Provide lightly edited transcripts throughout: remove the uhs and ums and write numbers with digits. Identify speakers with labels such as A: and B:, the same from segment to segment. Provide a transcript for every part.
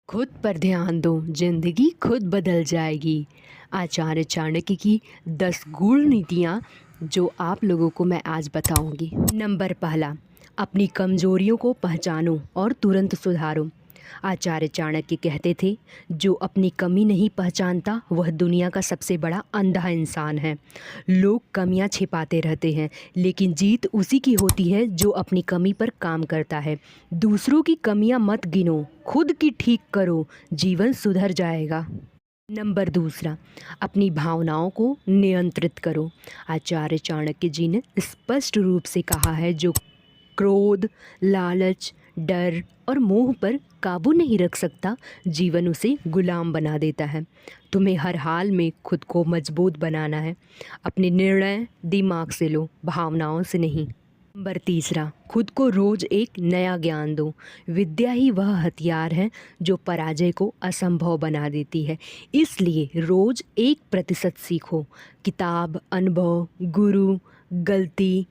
A: खुद पर ध्यान दो, जिंदगी खुद बदल जाएगी। आचार्य चाणक्य की 10 गूढ़ नीतियाँ जो आप लोगों को मैं आज बताऊंगी। नंबर पहला, अपनी कमजोरियों को पहचानो और तुरंत सुधारो। आचार्य चाणक्य कहते थे, जो अपनी कमी नहीं पहचानता वह दुनिया का सबसे बड़ा अंधा इंसान है। लोग कमियां छिपाते रहते हैं, लेकिन जीत उसी की होती है जो अपनी कमी पर काम करता है। दूसरों की कमियां मत गिनो, खुद की ठीक करो, जीवन सुधर जाएगा। नंबर दूसरा, अपनी भावनाओं को नियंत्रित करो। आचार्य चाणक्य जी ने स्पष्ट रूप से कहा है, जो क्रोध, लालच, डर और मोह पर काबू नहीं रख सकता, जीवन उसे गुलाम बना देता है। तुम्हें हर हाल में खुद को मजबूत बनाना है। अपने निर्णय दिमाग से लो, भावनाओं से नहीं। नंबर तीसरा, खुद को रोज एक नया ज्ञान दो। विद्या ही वह हथियार है जो पराजय को असंभव बना देती है। इसलिए रोज 1% सीखो। किताब, अनुभव, गुरु, गलती,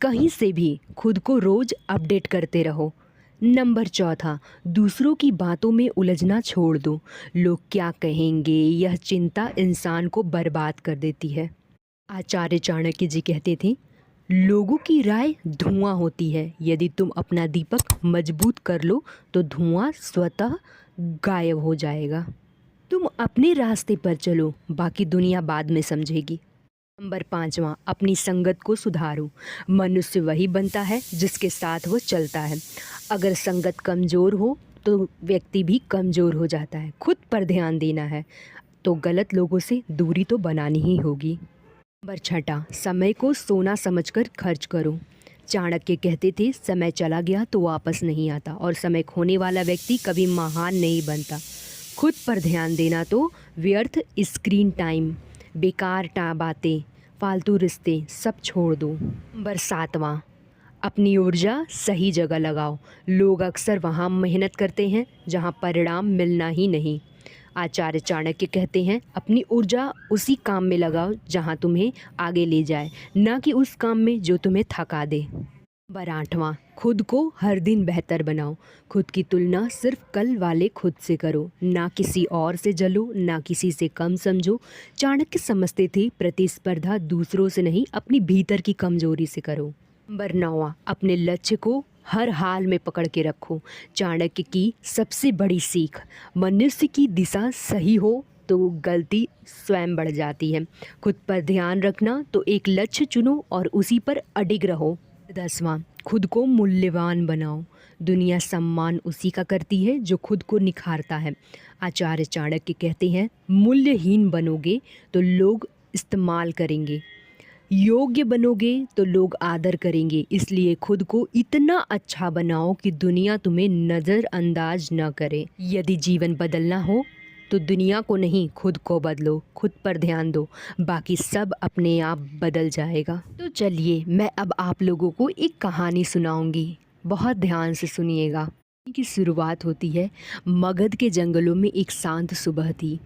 A: कहीं से भी खुद को रोज अपडेट करते रहो। नंबर चौथा, दूसरों की बातों में उलझना छोड़ दो। लोग क्या कहेंगे, यह चिंता इंसान को बर्बाद कर देती है। आचार्य चाणक्य जी कहते थे, लोगों की राय धुआं होती है, यदि तुम अपना दीपक मजबूत कर लो तो धुआं स्वतः गायब हो जाएगा। तुम अपने रास्ते पर चलो, बाकी दुनिया बाद में समझेगी। नंबर पाँचवा, अपनी संगत को सुधारो। मनुष्य वही बनता है जिसके साथ वो चलता है। अगर संगत कमज़ोर हो तो व्यक्ति भी कमज़ोर हो जाता है। खुद पर ध्यान देना है तो गलत लोगों से दूरी तो बनानी ही होगी। नंबर छठा, समय को सोना समझकर खर्च करो। चाणक्य कहते थे, समय चला गया तो वापस नहीं आता, और समय खोने वाला व्यक्ति कभी महान नहीं बनता। खुद पर ध्यान देना तो व्यर्थ स्क्रीन टाइम, बेकार बातें, फालतू रिश्ते सब छोड़ दो। नंबर सातवां, अपनी ऊर्जा सही जगह लगाओ। लोग अक्सर वहाँ मेहनत करते हैं जहाँ परिणाम मिलना ही नहीं। आचार्य चाणक्य कहते हैं, अपनी ऊर्जा उसी काम में लगाओ जहाँ तुम्हें आगे ले जाए, ना कि उस काम में जो तुम्हें थका दे। नंबर आठवां, खुद को हर दिन बेहतर बनाओ। खुद की तुलना सिर्फ कल वाले खुद से करो, ना किसी और से जलो, ना किसी से कम समझो। चाणक्य समझते थे, प्रतिस्पर्धा दूसरों से नहीं, अपनी भीतर की कमजोरी से करो। नंबर नौवां, अपने लक्ष्य को हर हाल में पकड़ के रखो। चाणक्य की सबसे बड़ी सीख, मनुष्य की दिशा सही हो तो गलती स्वयं बढ़ जाती है। खुद पर ध्यान रखना तो एक लक्ष्य चुनो और उसी पर अडिग रहो। 10वां, खुद को मूल्यवान बनाओ। दुनिया सम्मान उसी का करती है जो खुद को निखारता है। आचार्य चाणक्य कहते हैं, मूल्यहीन बनोगे तो लोग इस्तेमाल करेंगे, योग्य बनोगे तो लोग आदर करेंगे। इसलिए खुद को इतना अच्छा बनाओ कि दुनिया तुम्हें नज़रअंदाज न करे। यदि जीवन बदलना हो तो दुनिया को नहीं, खुद को बदलो। खुद पर ध्यान दो, बाकी सब अपने आप बदल जाएगा। तो चलिए, मैं अब आप लोगों को एक कहानी सुनाऊंगी, बहुत ध्यान से सुनिएगा। की शुरुआत होती है, मगध के जंगलों में एक शांत सुबह थी।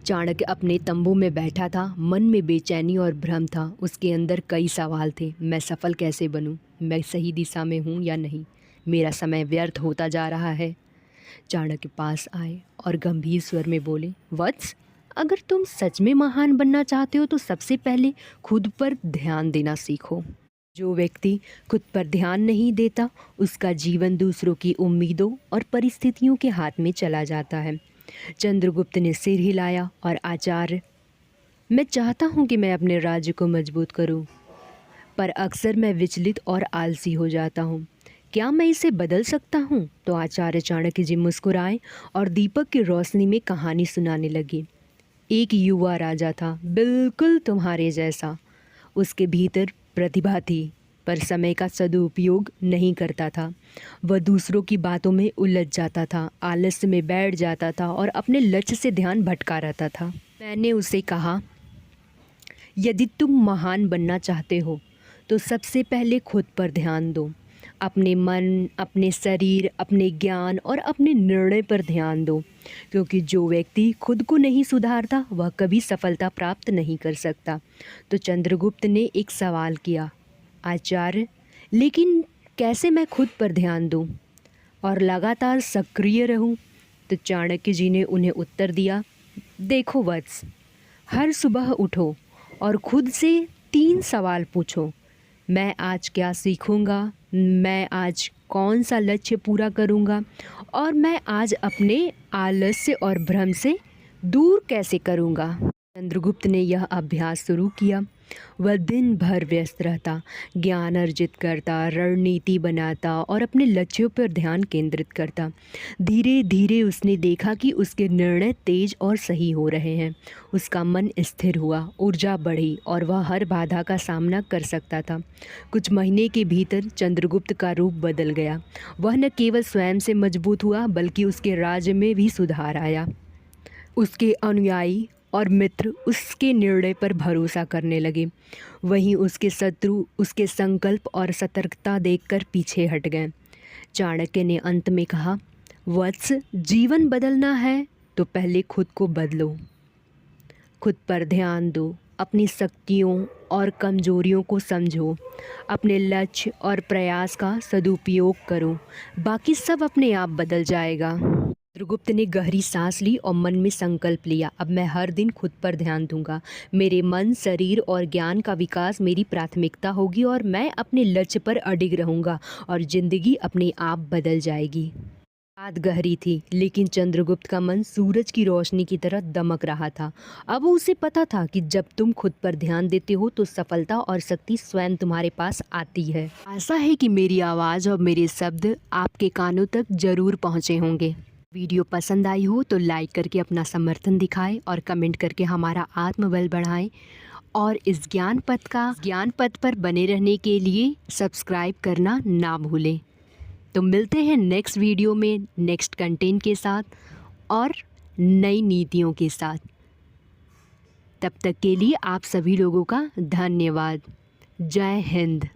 A: चाणक्य अपने तंबू में बैठा था। मन में बेचैनी और भ्रम था। उसके अंदर कई सवाल थे। मैं सफल कैसे बनूं? मैं सही दिशा में हूं या नहीं? मेरा समय व्यर्थ होता जा रहा है। चाणक्य पास आए और गंभीर स्वर में बोले, वत्स, अगर तुम सच में महान बनना चाहते हो तो सबसे पहले खुद पर ध्यान देना सीखो। जो व्यक्ति खुद पर ध्यान नहीं देता, उसका जीवन दूसरों की उम्मीदों और परिस्थितियों के हाथ में चला जाता है। चंद्रगुप्त ने सिर हिलाया और, आचार्य, मैं चाहता हूँ कि मैं अपने राज्य को मजबूत करूँ, पर अक्सर मैं विचलित और आलसी हो जाता हूँ। क्या मैं इसे बदल सकता हूँ? तो आचार्य चाणक्य जी मुस्कुराए और दीपक की रोशनी में कहानी सुनाने लगे। एक युवा राजा था, बिल्कुल तुम्हारे जैसा। उसके भीतर प्रतिभा थी, पर समय का सदुपयोग नहीं करता था। वह दूसरों की बातों में उलझ जाता था, आलस्य में बैठ जाता था और अपने लक्ष्य से ध्यान भटका रहता था। मैंने उसे कहा, यदि तुम महान बनना चाहते हो तो सबसे पहले खुद पर ध्यान दो। अपने मन, अपने शरीर, अपने ज्ञान और अपने निर्णय पर ध्यान दो, क्योंकि जो व्यक्ति खुद को नहीं सुधारता वह कभी सफलता प्राप्त नहीं कर सकता। तो चंद्रगुप्त ने एक सवाल किया, आचार्य, लेकिन कैसे मैं खुद पर ध्यान दूं और लगातार सक्रिय रहूं? तो चाणक्य जी ने उन्हें उत्तर दिया, देखो वत्स, हर सुबह उठो और खुद से 3 सवाल पूछो। मैं आज क्या सीखूंगा, मैं आज कौन सा लक्ष्य पूरा करूंगा, और मैं आज अपने आलस्य और भ्रम से दूर कैसे करूंगा। चंद्रगुप्त ने यह अभ्यास शुरू किया। वह दिन भर व्यस्त रहता, ज्ञान अर्जित करता, रणनीति बनाता और अपने लक्ष्यों पर ध्यान केंद्रित करता। धीरे धीरे उसने देखा कि उसके निर्णय तेज और सही हो रहे हैं। उसका मन स्थिर हुआ, ऊर्जा बढ़ी और वह हर बाधा का सामना कर सकता था। कुछ महीने के भीतर चंद्रगुप्त का रूप बदल गया। वह न केवल स्वयं से मजबूत हुआ बल्कि उसके राज्य में भी सुधार आया। उसके अनुयायी और मित्र उसके निर्णय पर भरोसा करने लगे। वहीं उसके शत्रु उसके संकल्प और सतर्कता देखकर पीछे हट गए। चाणक्य ने अंत में कहा, वत्स, जीवन बदलना है तो पहले खुद को बदलो। खुद पर ध्यान दो, अपनी शक्तियों और कमजोरियों को समझो, अपने लक्ष्य और प्रयास का सदुपयोग करो, बाकी सब अपने आप बदल जाएगा। चित्रगुप्त ने गहरी सांस ली और मन में संकल्प लिया, अब मैं हर दिन खुद पर ध्यान दूंगा। मेरे मन, शरीर और ज्ञान का विकास मेरी प्राथमिकता होगी और मैं अपने लक्ष्य पर अडिग रहूंगा और जिंदगी अपने आप बदल जाएगी। बात गहरी थी, लेकिन चंद्रगुप्त का मन सूरज की रोशनी की तरह दमक रहा था। अब उसे पता था कि जब तुम खुद पर ध्यान देते हो तो सफलता और शक्ति स्वयं तुम्हारे पास आती है। आशा है कि मेरी आवाज़ और मेरे शब्द आपके कानों तक जरूर पहुँचे होंगे। वीडियो पसंद आई हो तो लाइक करके अपना समर्थन दिखाएं और कमेंट करके हमारा आत्मबल बढ़ाएं, और इस ज्ञान पथ पर बने रहने के लिए सब्सक्राइब करना ना भूलें। तो मिलते हैं नेक्स्ट वीडियो में नेक्स्ट कंटेंट के साथ और नई नीतियों के साथ। तब तक के लिए आप सभी लोगों का धन्यवाद। जय हिंद।